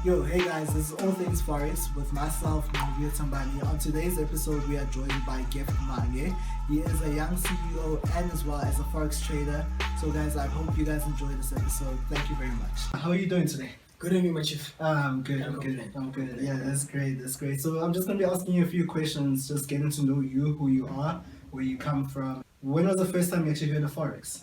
Yo, hey guys, this is All Things Forex with myself, Nqobile Tembane. On today's episode, we are joined by Mange. He is a young CEO and as well as a Forex trader. So guys, I hope you guys enjoy this episode. Thank you very much. How are you doing today? Good evening, my chief. I'm good. Yeah, that's great. So I'm just going to be asking you a few questions, just getting to know you, who you are, where you come from. When was the first time you actually heard of Forex?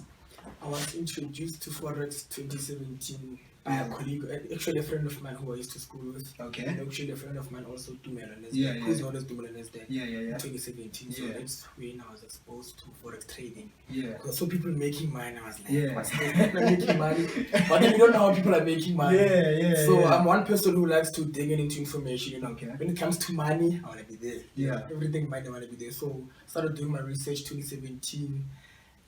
I was introduced to Forex 2017 by a colleague, actually a friend of mine who I used to school with. Okay. And actually a friend of mine also, Dumelanese. Yeah. Who's known as Dumelanese there. Yeah. In 2017. So Yeah. that's when I was exposed to Forex trading. Yeah. Because I saw people making money, I was like, Yeah. what's this? People are making money. But then you don't know how people are making money. Yeah. So I'm one person who likes to dig into information, Okay. When it comes to money, I want to be there. Yeah. Everything money, I want to be there. So started doing my research 2017.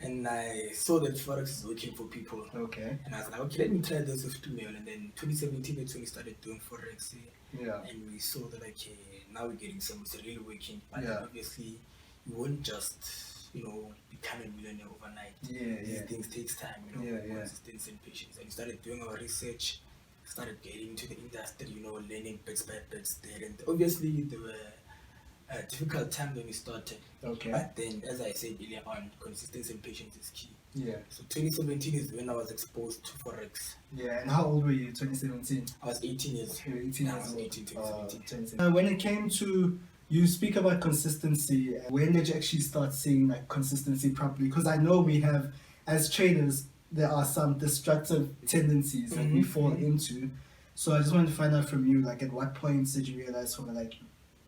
And I saw that Forex is working for people. Okay. And I was like, okay, let me try this with 2 million. And then 2017, that's when we started doing Forex. Yeah. And we saw that, okay, now we're getting some, it's really working. But Yeah. obviously, you won't just, become a millionaire overnight. These things takes time, consistency and patience. And we started doing our research, started getting into the industry, learning bits by bits there. And obviously, there were a difficult time when we started. Okay. But then, as I said earlier on, consistency and patience is key. Yeah. So 2017 is when I was exposed to Forex. Yeah, and how old were you, 2017? I was 18 years. You were 18 Yeah, I years was old. 18, 2017. 2017. When it came to, you speak about consistency, when did you actually start seeing like consistency properly? Because I know we have, as traders, there are some destructive tendencies that we fall into. So I just wanted to find out from you, like at what points did you realize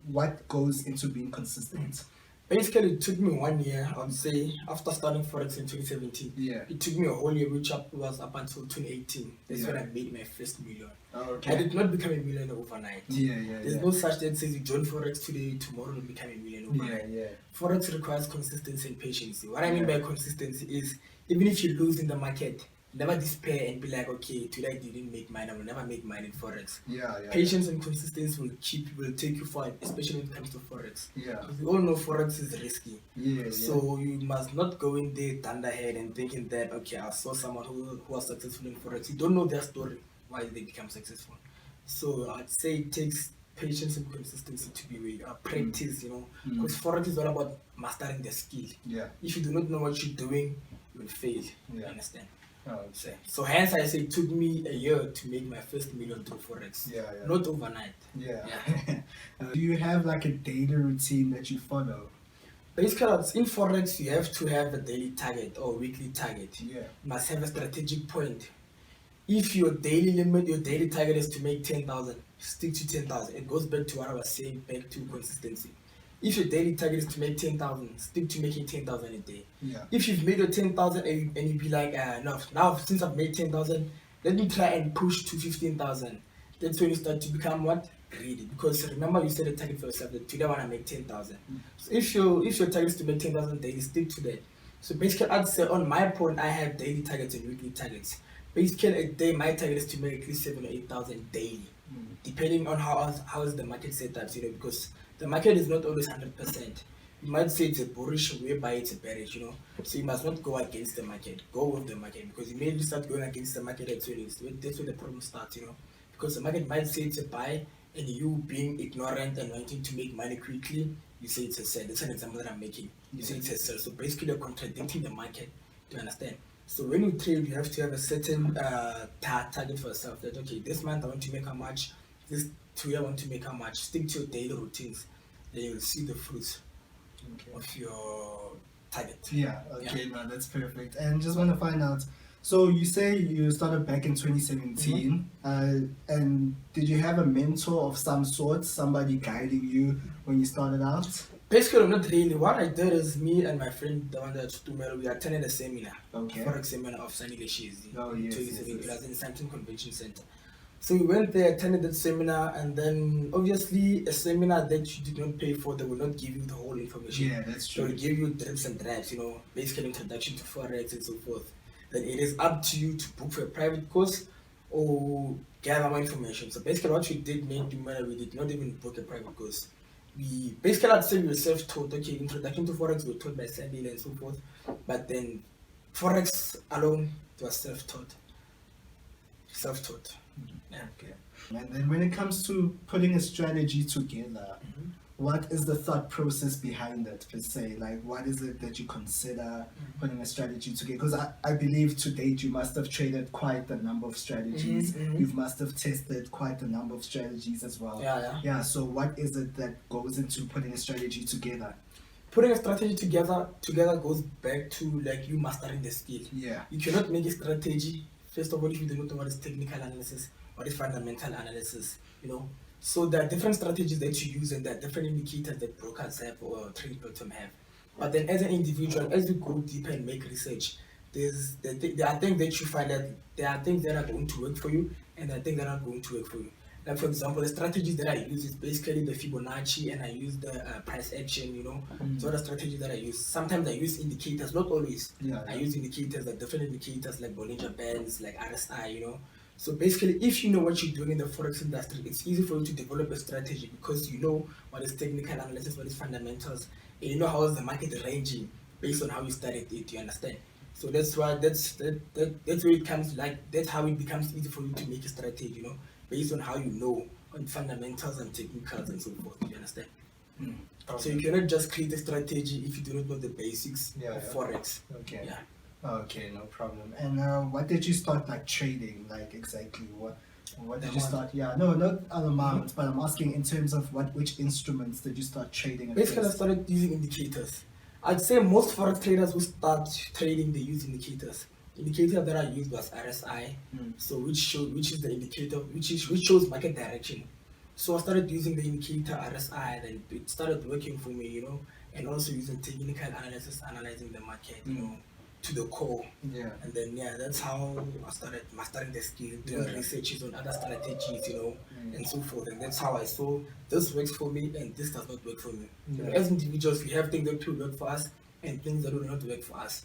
what goes into being consistent? Basically, it took me 1 year, I would say, after starting Forex in 2017. Yeah. It took me a whole year, which was up until 2018. That's when I made my first million. Oh, I okay. did not become a millionaire overnight. There's Yeah. no such that says you join Forex today, tomorrow you become a millionaire overnight. Yeah. Forex requires consistency and patience. What I mean by consistency is, even if you lose in the market, never despair and be like, okay, today I didn't make mine, I will never make mine in Forex. Yeah. Patience and consistency will take you far, especially when it comes to Forex. Yeah. Because we all know Forex is risky. Yeah. So you must not go in there thunderhead and thinking that, okay, I saw someone who was successful in Forex. You don't know their story, why they become successful. So I'd say it takes patience and consistency to be with practice, because Forex is all about mastering the skill. Yeah. If you do not know what you're doing, you will fail. You Yeah. understand? Oh, So hence I say it took me a year to make my first million through Forex. Yeah. Not overnight. Yeah. Do you have like a daily routine that you follow? Basically, in Forex, you have to have a daily target or weekly target. Yeah. You must have a strategic point. If your daily limit, your daily target is to make 10,000, stick to 10,000. It goes back to what I was saying, back to consistency. If your daily target is to make 10,000, stick to making 10,000 a day. Yeah. If you've made your 10,000 and you be like, now since I've made 10,000, let me try and push to 15,000. That's when you start to become what? Greedy. Because remember, you set a target for yourself that today I want to make 10,000. So if your target is to make 10,000 daily, stick to that. So basically, I'd say on my point, I have daily targets and weekly targets. Basically, a day, my target is to make at least 7,000 or 8,000 daily, depending on how is the market set up, because the market is not always 100%. You might say it's a bullish whereby it's a bearish, So you must not go against the market. Go with the market, because you may start going against the market that's where the problem starts, Because the market might say it's a buy, and you being ignorant and wanting to make money quickly, you say it's a sell. That's an example that I'm making. You say it's a sell. So basically, you're contradicting the market. Do you understand? So when you trade, you have to have a certain target for yourself. That okay, this month I want to make how much. This 2 year I want to make how much. Stick to your daily routines. Then you'll see the fruits of your target. Yeah, okay, no, that's perfect. And just want to find out, so you say you started back in 2017, and did you have a mentor of some sort, somebody guiding you when you started out? Basically, not really. What I did is me and my friend, the one that's Tumelo, we attended a seminar, Forex seminar of Sunny Leshizi. Oh, yes. It was in Samson Convention Center. So we went there, attended that seminar, and then obviously a seminar that you did not pay for, they will not give you the whole information. Yeah, that's They true. will give you drips and drabs, basically introduction to Forex and so forth. Then it is up to you to book for a private course or gather more information. So basically what we did, we did not even book a private course. We basically, I'd say we were self-taught. Okay, introduction to Forex, we were taught by Sandy and so forth. But then Forex alone, it was self-taught. Yeah. Okay. And then when it comes to putting a strategy together, what is the thought process behind it per se? Like, what is it that you consider putting a strategy together? Because I believe to date you must have traded quite a number of strategies. You must have tested quite a number of strategies as well. Yeah. So what is it that goes into putting a strategy together? Putting a strategy together goes back to like you mastering the skill. Yeah. You cannot make a strategy, first of all, if you do not know what is technical analysis, what is fundamental analysis, So there are different strategies that you use and there are different indicators that brokers have or trade platform have. But then as an individual, as you go deeper and make research, there are things that you find that there are things that are going to work for you and there are things that are not going to work for you. Like for example, the strategies that I use is basically the Fibonacci and I use the price action, So the strategy that I use. Sometimes I use indicators, not always. I use indicators, like different indicators like Bollinger Bands, like RSI, So basically, if you know what you're doing in the Forex industry, it's easy for you to develop a strategy because you know what is technical analysis, what is fundamentals, and you know how is the market ranging based on how you studied it, you understand? So that's why that's where it comes, like that's how it becomes easy for you to make a strategy, based on how you know on fundamentals and technicals and so forth, you understand? Okay. So you cannot just create a strategy if you do not know the basics of Forex. Okay. Yeah. Okay, no problem. And what did you start like trading? Like exactly what did you start? Yeah, no, not an amount, but I'm asking in terms of which instruments did you start trading? At Basically, I first? started using indicators. I'd say most Forex traders who start trading, they use indicators. Indicator that I used was RSI, so which is the indicator which shows market direction. So I started using the indicator RSI, then it started working for me, and also using technical analysis, analyzing the market, to the core. Yeah. And then that's how I started mastering the skill, doing researches on other strategies, and so forth. And that's how I saw this works for me and this does not work for me. As individuals, we have things that will work for us and things that will not work for us.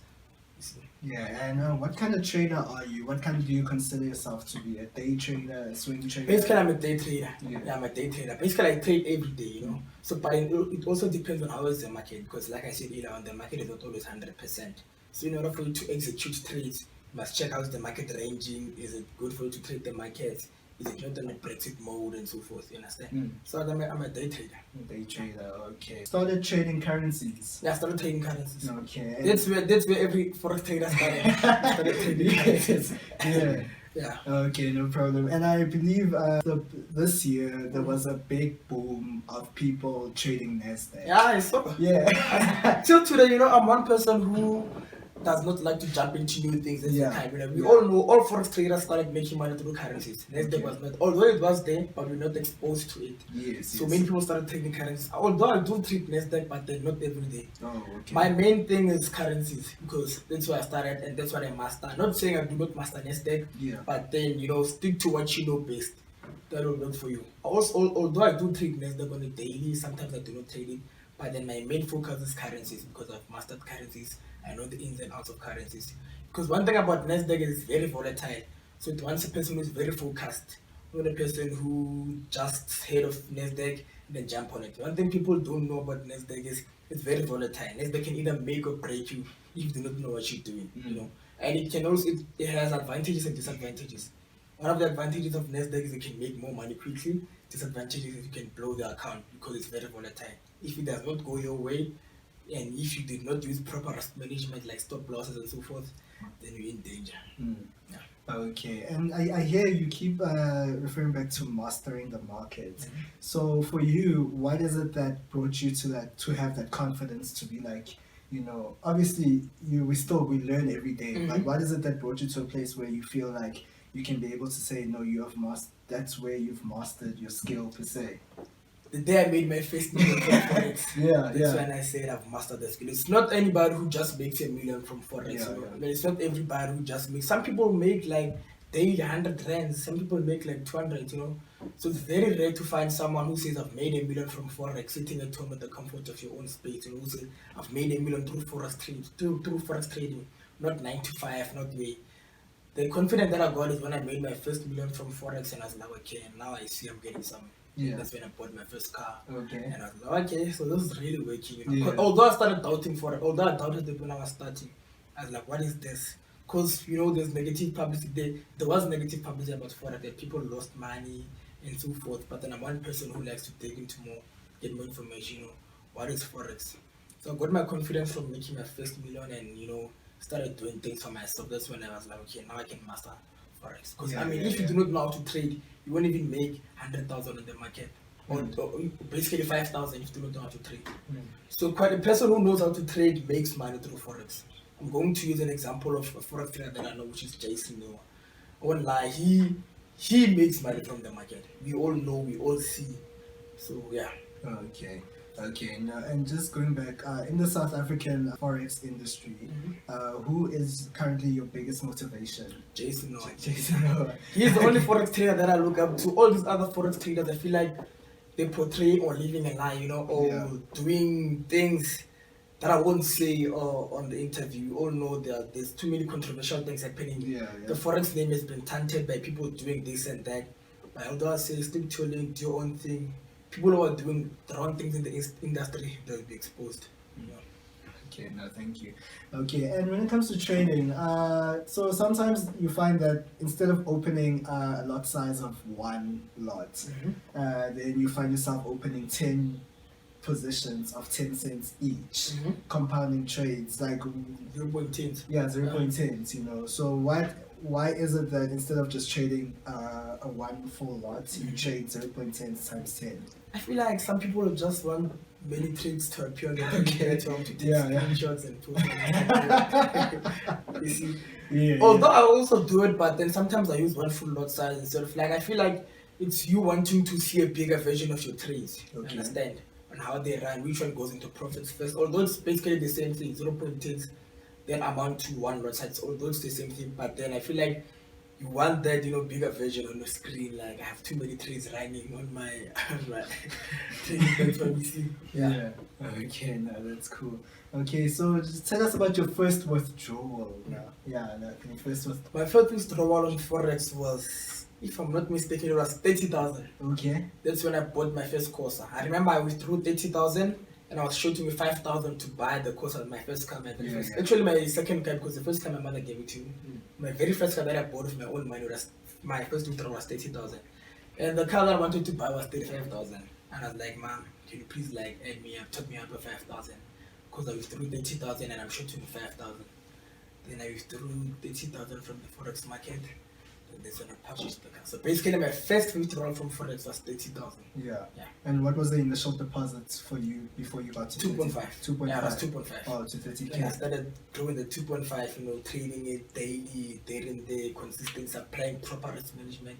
Yeah, and what kind of trader are you? What kind do you consider yourself to be? A day trader, a swing trader? Basically, I'm a day trader. Yeah. I'm a day trader. Basically, I trade every day, So, but it also depends on how is the market, because like I said earlier on, the market is not always 100%. So, in order for you to execute trades, you must check out the market ranging. Is it good for you to trade the market? Is it not in a Brexit mode and so forth? You understand? So, I'm a day trader. Day trader, okay. Started trading currencies. Yeah, I started trading currencies. Okay. That's where every forex trader started trading currencies. Yeah. Yeah. Okay, no problem. And I believe this year there was a big boom of people trading Nasdaq. Yeah, I saw. Yeah. Till today, I'm one person who does not like to jump into new things at the time. We all know all forex traders started making money through currencies. Nasdaq was not, although it was there, but we're not exposed to it. Yes. So many people started trading currencies. Although I do trade Nasdaq, but they're not every day. Oh, okay. My main thing is currencies because that's where I started and that's what I master. Not saying I do not master Nasdaq, but then stick to what you know best. That will work for you. Also, although I do trade Nasdaq on a daily, sometimes I do not trade it. But then my main focus is currencies because I've mastered currencies. I know the ins and outs of currencies. Because one thing about Nasdaq is it's very volatile. So it wants a person who is very focused, not a person who just heard of Nasdaq and then jump on it. One thing people don't know about Nasdaq is it's very volatile. Nasdaq can either make or break you if you do not know what you're doing. And it can also it has advantages and disadvantages. One of the advantages of Nasdaq is it can make more money quickly. Disadvantages is you can blow the account because it's very volatile. If it does not go your way, and if you did not use proper risk management like stop losses and so forth, then you're in danger. Yeah. Okay, and I hear you keep referring back to mastering the market. So for you, what is it that brought you to have that confidence to be like, obviously we learn every day, but what is it that brought you to a place where you feel like you can be able to say, no, that's where you've mastered your skill per se? The day I made my first million from Forex, that's when I said I've mastered the skill. It's not anybody who just makes $1 million from Forex. It's not everybody who just makes. Some people make like daily 100 rands. Some people make like 200. So it's very rare to find someone who says I've made $1 million from Forex, sitting at home at the comfort of your own space. Who says I've made $1 million through Forex trading, not 9 to 5, not way. The confidence that I got is when I made my first $1 million from Forex, and I was like, okay, now I see I'm getting some. That's when I bought my first car. Okay. And I was like, okay, so this is really working. Although I started doubting Forex, although I doubted it when I was starting, I was like, what is this? because there's negative publicity. There was negative publicity about forex that people lost money and so forth. But then I'm one person who likes to dig into more, get more information. What is forex? So I got my confidence from making my first million and started doing things for myself. That's when I was like, okay, now I can master forex. Because if you do not know how to trade, you won't even make 100,000 in the market. Or basically 5,000 if you do not know how to trade. So quite a person who knows how to trade makes money through forex. I'm going to use an example of a forex trader that I know, which is Jason Noah. I won't lie, he makes money from the market. We all know, we all see. So yeah. Okay. Now, and just going back in the South African forex industry, who is currently your biggest motivation? Jason Noah. Jason Noah. He's the only forex trader that I look up to. All these other forex traders, I feel like they portray or living a lie, or doing things that I won't say on the interview. You all know that there's too many controversial things happening. The forex name has been tainted by people doing this and that. But although I say stick to your lane, do your own thing, people who are doing the wrong things in the industry, they'll be exposed. Okay, no, thank you. Okay, and when it comes to trading, so sometimes you find that instead of opening a lot size of one lot, then you find yourself opening 10 positions of 10 cents each, compounding trades like 0.10. Yeah, 0.10. So why is it that instead of just trading a one full lot, you trade 0.10 times 10? I feel like some people just want many trades to appear on the computer to take screenshots and post them. You see? Although I also do it, but then sometimes I use one full lot size instead of I feel like it's you wanting to see a bigger version of your trades. Understand? On how they run, which one goes into profits first. Although it's basically the same thing, 0.10 then amount to one lot size. Although it's the same thing, but then I feel like you want that bigger version on the screen. Like I have too many trades running on my trading platform. You see? Okay, no, that's cool. Okay, so just tell us about your first withdrawal now. My first withdrawal on forex was, if I'm not mistaken, it was 30,000. Okay. That's when I bought my first course. I remember I withdrew 30,000 and I was shooting with 5,000 to buy the course at my first car. Actually, my second car, because the first car my mother gave it to me. My very first car that I bought with my own money was, my first withdrawal was 30,000. And the car that I wanted to buy was 35,000. And I was like, Mom, can you please add me up, top me up with 5,000? Because I withdrew 30,000 and I'm shooting with 5,000. Then I withdrew 30,000 from the forex market. And that's when I purchased the car. So basically, my first withdrawal from forex was 30,000. Yeah. And what was the initial deposits for you before you got to 2.5? 2.5. Yeah, it was 2.5. Oh, to 30K. And I started doing the 2.5, trading it daily, there and there, consistent, applying proper risk management.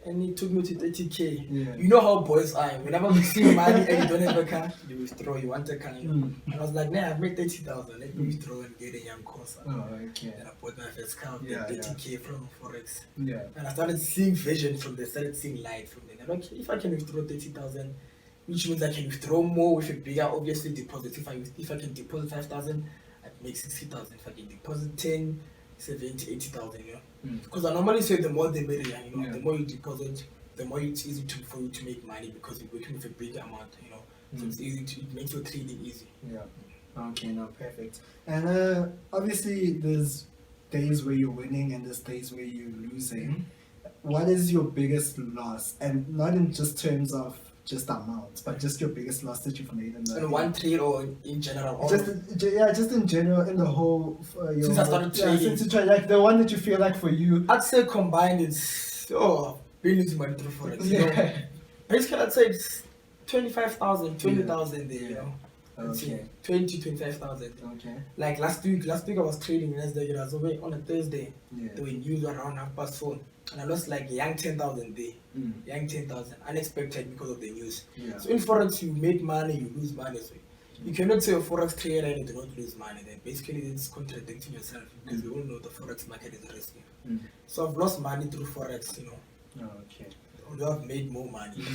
And it took me to 30K. Yeah. You know how boys are. Whenever we see money and you don't have a car, you withdraw, you want a car. And I was like, nah, I've made 30,000. Let me withdraw and get a young course. Oh, okay. And I bought my first car, 30K from forex. Yeah. And I started seeing vision from there, started seeing light from there. And okay, if I can withdraw 30,000, which means I can withdraw more with a bigger, obviously, deposit. If I can deposit 5,000, I make 60,000. If I can deposit 10, 70, 80,000, Because I normally say the more the merrier, the more you deposit, the more it's easy for you to make money because you're working with a big amount, So it's easy it makes your trading easy. Yeah. Okay, no, perfect. And obviously there's days where you're winning and there's days where you're losing. What is your biggest loss? And not in just terms of just amounts, but just your biggest loss that you've made in one trade or in general? Just in general, in the whole. Since I started trading. Since you tried, like the one that you feel like for you. I'd say combined it's been losing money through forex. Basically, I'd say it's 25,000, 20,000 there. Okay. 20, 25,000. Okay. Like last week I was trading Wednesday. It was over on a Thursday. There were news around 4:30. And I lost young 10,000 there. Young 10,000. Unexpected because of the news. So in forex, you make money, you lose money. So you cannot say a forex trader and you do not lose money. Then basically it's contradicting yourself because we all know the forex market is risky. So I've lost money through forex, Okay. Although I've made more money.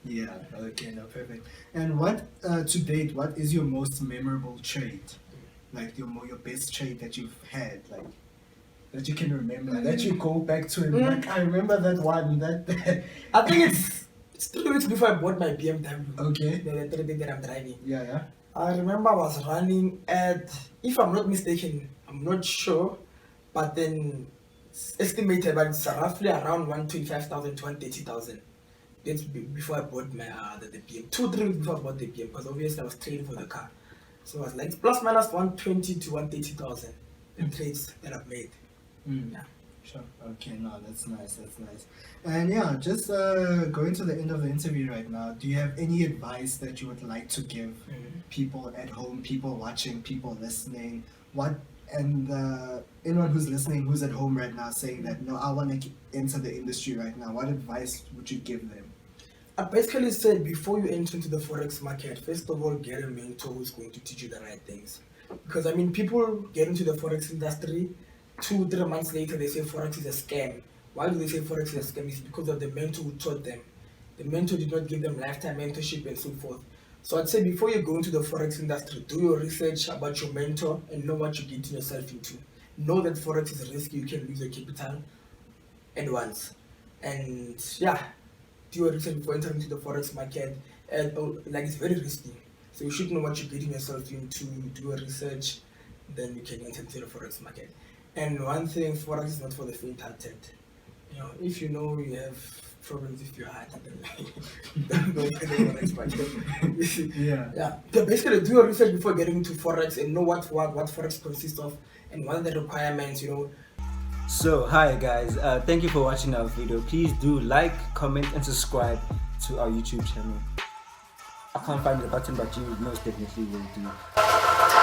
Yeah. Okay. No, perfect. And what to date? What is your most memorable trade? Like your best trade that you've had, that you can remember, that you go back to and like, I remember that one. I think it's 3 weeks before I bought my BMW. Okay. The thing that I'm driving. Yeah. I remember I was running at, if I'm not mistaken, I'm not sure, but then it's estimated, but it's roughly around 125,000 to 130,000. That's before I bought my the BM. 2-3 weeks before I bought the BM, because obviously I was trading for the car. So I was like plus minus 120 to 130,000 the trades that I've made. Yeah. Sure. Okay, no, that's nice. That's nice. And yeah, just going to the end of the interview right now, do you have any advice that you would like to give people at home, people watching, people listening? Anyone who's listening, who's at home right now saying that, no, I want to enter the industry right now, what advice would you give them? I basically said before you enter into the Forex market, first of all, get a mentor who's going to teach you the right things. Because I mean, people get into the Forex industry, 2-3 months later, they say Forex is a scam. Why do they say Forex is a scam? It's because of the mentor who taught them. The mentor did not give them lifetime mentorship and so forth. So I'd say before you go into the Forex industry, do your research about your mentor and know what you're getting yourself into. Know that Forex is a risk, you can lose your capital at once. And yeah, do your research before entering into the Forex market. And like, it's very risky. So you should know what you're getting yourself into, do your research, then you can enter into the Forex market. And one thing, Forex is not for the faint-hearted. You know, if you know you have problems with your heart, then don't go into the Forex market. Yeah. So basically, do your research before getting into Forex and know what Forex consists of and what are the requirements. You know. So hi guys, thank you for watching our video. Please do like, comment, and subscribe to our YouTube channel. I can't find the button, but you most definitely will do.